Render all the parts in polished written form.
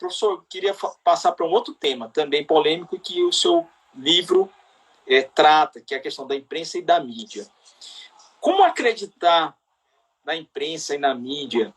professor, eu queria passar para um outro tema, também polêmico, que o seu livro trata, que é a questão da imprensa e da mídia. Como acreditar na imprensa e na mídia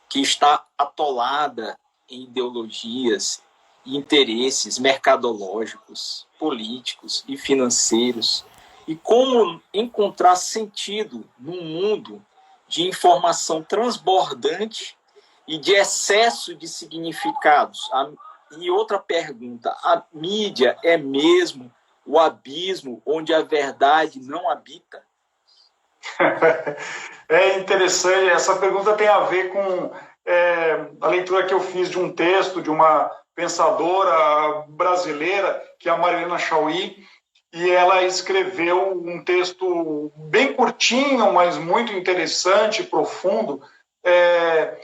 que está atolada em ideologias e interesses mercadológicos, políticos e financeiros? E como encontrar sentido num mundo de informação transbordante e de excesso de significados? E outra pergunta, a mídia é mesmo o abismo onde a verdade não habita? É interessante, essa pergunta tem a ver com a leitura que eu fiz de um texto de uma pensadora brasileira, que é a Mariana Chauí, e ela escreveu um texto bem curtinho, mas muito interessante, profundo,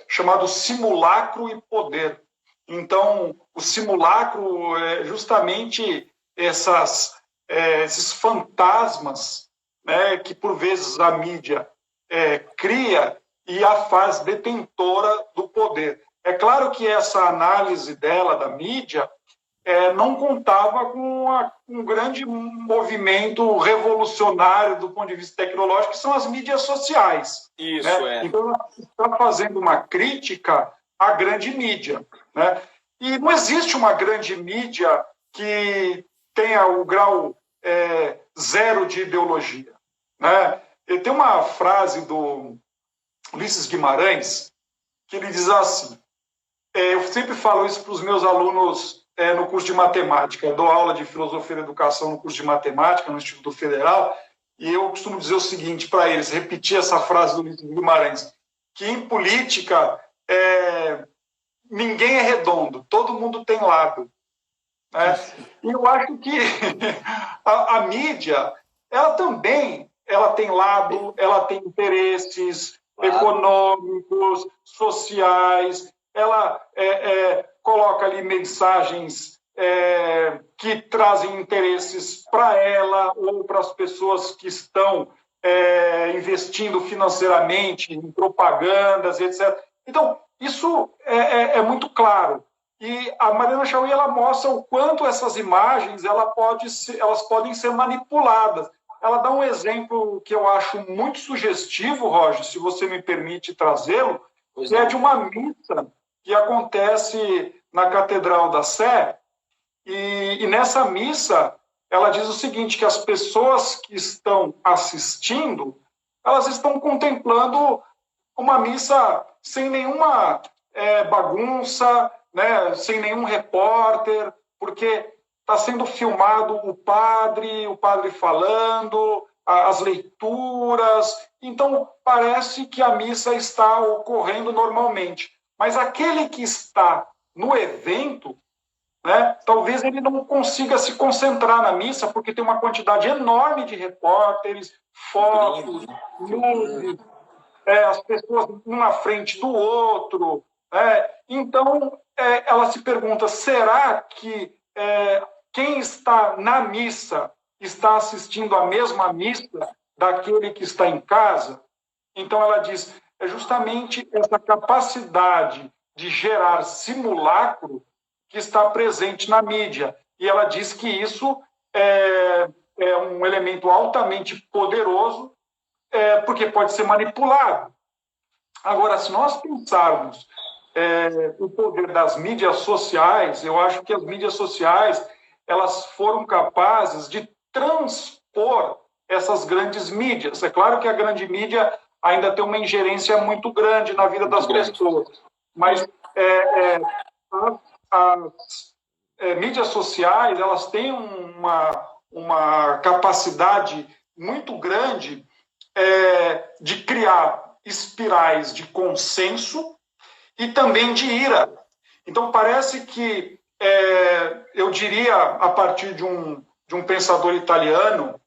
chamado Simulacro e Poder. Então, o simulacro é justamente esses fantasmas, né, que, por vezes, a mídia cria e a faz detentora do poder. É claro que essa análise dela, da mídia, não contava com um grande movimento revolucionário do ponto de vista tecnológico, que são as mídias sociais. Isso, né? Então, ela está fazendo uma crítica à grande mídia. Né? E não existe uma grande mídia que tenha o grau zero de ideologia. Né? E tem uma frase do Ulisses Guimarães que ele diz assim, eu sempre falo isso para os meus alunos no curso de matemática, eu dou aula de filosofia da educação no curso de matemática no Instituto Federal, e eu costumo dizer o seguinte para eles, repetir essa frase do Ulisses Guimarães, que em política ninguém é redondo, todo mundo tem lado. Né? E eu acho que a mídia, ela também tem lado, ela tem interesses econômicos, sociais, ela coloca ali mensagens que trazem interesses para ela ou para as pessoas que estão investindo financeiramente em propagandas, etc. Então, isso é muito claro. E a Mariana Chauí, ela mostra o quanto essas imagens elas podem ser manipuladas. Ela dá um exemplo que eu acho muito sugestivo, Roger, se você me permite trazê-lo, que é de uma missa que acontece na Catedral da Sé, e nessa missa ela diz o seguinte, que as pessoas que estão assistindo, elas estão contemplando uma missa sem nenhuma bagunça, né, sem nenhum repórter, porque está sendo filmado o padre falando, as leituras, então parece que a missa está ocorrendo normalmente. Mas aquele que está no evento, né, talvez ele não consiga se concentrar na missa, porque tem uma quantidade enorme de repórteres, fotos, luzes, as pessoas um na frente do outro. Então, ela se pergunta, será que quem está na missa está assistindo a mesma missa daquele que está em casa? Então, ela diz, é justamente essa capacidade de gerar simulacro que está presente na mídia. E ela diz que isso é um elemento altamente poderoso, porque pode ser manipulado. Agora, se nós pensarmos o poder das mídias sociais, eu acho que as mídias sociais elas foram capazes de transpor essas grandes mídias. É claro que a grande mídia ainda tem uma ingerência muito grande na vida das pessoas, mas as mídias sociais elas têm uma capacidade muito grande de criar espirais de consenso e também de ira. Então, parece que, eu diria, a partir de um pensador italiano,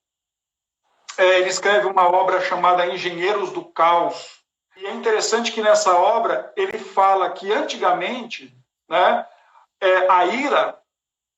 ele escreve uma obra chamada Engenheiros do Caos. E é interessante que nessa obra ele fala que, antigamente, né, a ira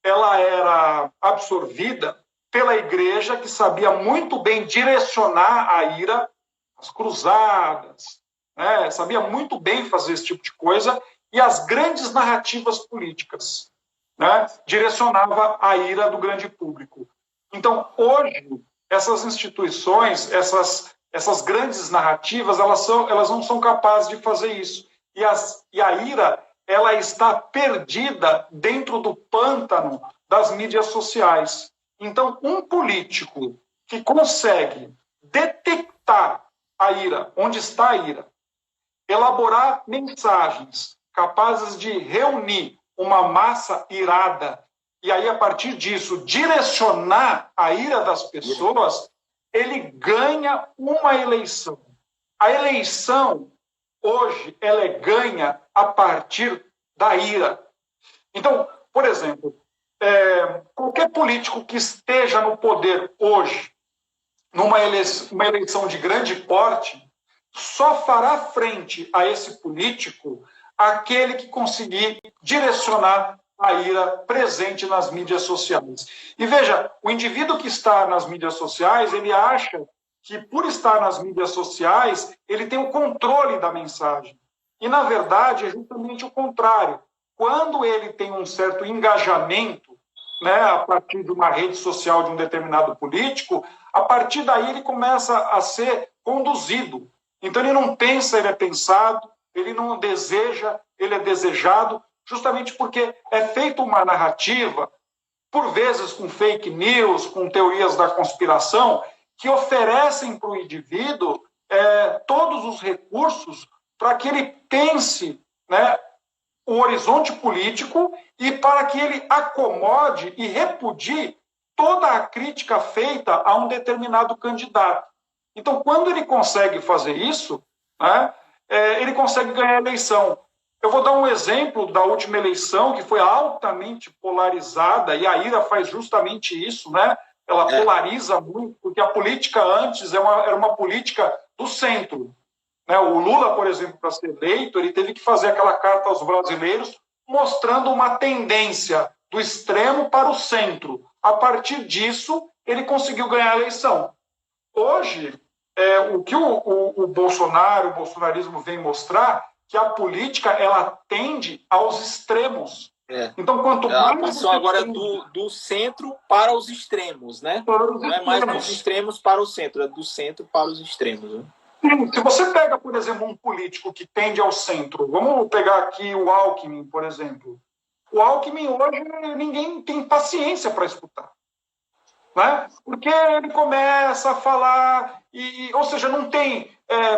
ela era absorvida pela igreja, que sabia muito bem direcionar a ira, as cruzadas, né? Sabia muito bem fazer esse tipo de coisa, e as grandes narrativas políticas, né? Direcionava a ira do grande público. Então, hoje, essas instituições, essas grandes narrativas, elas não são capazes de fazer isso. E a ira, ela está perdida dentro do pântano das mídias sociais. Então, um político que consegue detectar a ira, onde está a ira, elaborar mensagens capazes de reunir uma massa irada e aí, a partir disso, direcionar a ira das pessoas, ele ganha uma eleição. A eleição, hoje, ela é ganha a partir da ira. Então, por exemplo, qualquer político que esteja no poder hoje, numa eleição de grande porte, só fará frente a esse político aquele que conseguir direcionar a ira presente nas mídias sociais. E veja, o indivíduo que está nas mídias sociais, ele acha que por estar nas mídias sociais, ele tem o controle da mensagem. E, na verdade, é justamente o contrário. Quando ele tem um certo engajamento, né, a partir de uma rede social de um determinado político, a partir daí ele começa a ser conduzido. Então, ele não pensa, ele é pensado, ele não deseja, ele é desejado, justamente porque é feita uma narrativa, por vezes com fake news, com teorias da conspiração, que oferecem para o indivíduo todos os recursos para que ele pense, né, o horizonte político e para que ele acomode e repudie toda a crítica feita a um determinado candidato. Então, quando ele consegue fazer isso, né, ele consegue ganhar a eleição. Eu vou dar um exemplo da última eleição, que foi altamente polarizada, e a ira faz justamente isso, né? Ela polariza muito, porque a política antes era uma política do centro. Né? O Lula, por exemplo, para ser eleito, ele teve que fazer aquela carta aos brasileiros mostrando uma tendência do extremo para o centro. A partir disso, ele conseguiu ganhar a eleição. Hoje, o que o bolsonarismo vem mostrar, que a política ela tende aos extremos. Então, quanto a mais posição agora é do centro para os extremos, né? Não é mais dos extremos para o centro, é do centro para os extremos. Né? Sim, se você pega, por exemplo, um político que tende ao centro, vamos pegar aqui o Alckmin, por exemplo. O Alckmin hoje ninguém tem paciência para escutar. Né? Porque ele começa a falar, ou seja, não tem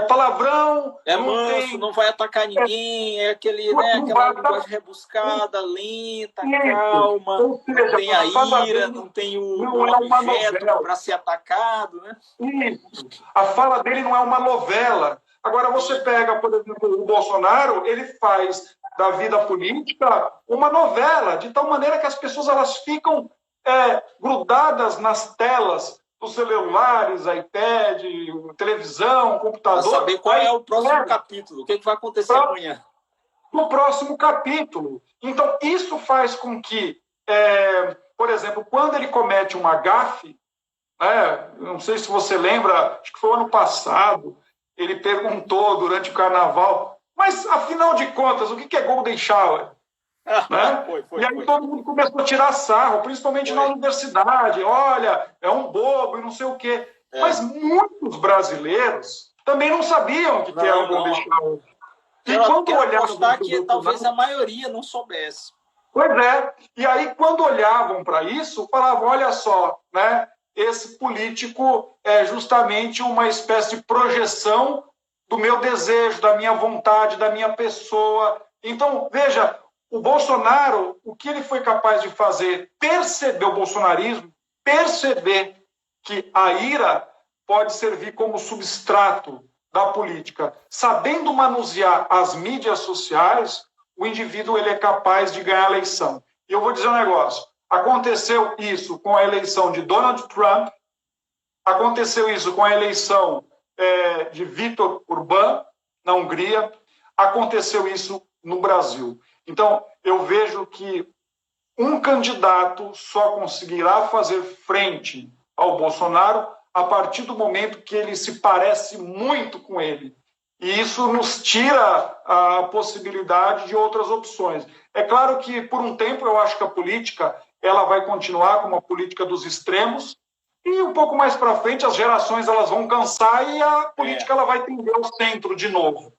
palavrão. Manso, não vai atacar ninguém, aquela linguagem rebuscada, lenta, calma, ou seja, não tem a ira, não tem o objeto para ser atacado. Né? Isso. A fala dele não é uma novela. Agora você pega, por exemplo, o Bolsonaro, ele faz da vida política uma novela, de tal maneira que as pessoas elas ficam grudadas nas telas dos celulares, iPad, televisão, computador. Para saber qual é o próximo capítulo, o que vai acontecer amanhã. No próximo capítulo. Então, isso faz com que, por exemplo, quando ele comete uma gafe, não sei se você lembra, acho que foi ano passado, ele perguntou durante o carnaval, mas, afinal de contas, o que é Golden Shower? Né? E aí todo mundo começou a tirar sarro, principalmente na universidade. Olha, é um bobo e não sei o quê. Mas muitos brasileiros também não sabiam o que era um Golden Shower. E quando olhavam que talvez a maioria não soubesse. Pois é. E aí, quando olhavam para isso, falavam, olha só, né? Esse político é justamente uma espécie de projeção do meu desejo, da minha vontade, da minha pessoa. Então, veja, o Bolsonaro, o que ele foi capaz de fazer, perceber o bolsonarismo, perceber que a ira pode servir como substrato da política. Sabendo manusear as mídias sociais, o indivíduo ele é capaz de ganhar a eleição. E eu vou dizer um negócio, aconteceu isso com a eleição de Donald Trump, aconteceu isso com a eleição de Viktor Orbán, na Hungria, aconteceu isso no Brasil. Então, eu vejo que um candidato só conseguirá fazer frente ao Bolsonaro a partir do momento que ele se parece muito com ele. E isso nos tira a possibilidade de outras opções. É claro que, por um tempo, eu acho que a política ela vai continuar como a política dos extremos, e um pouco mais para frente as gerações elas vão cansar e a política ela vai tender ao centro de novo.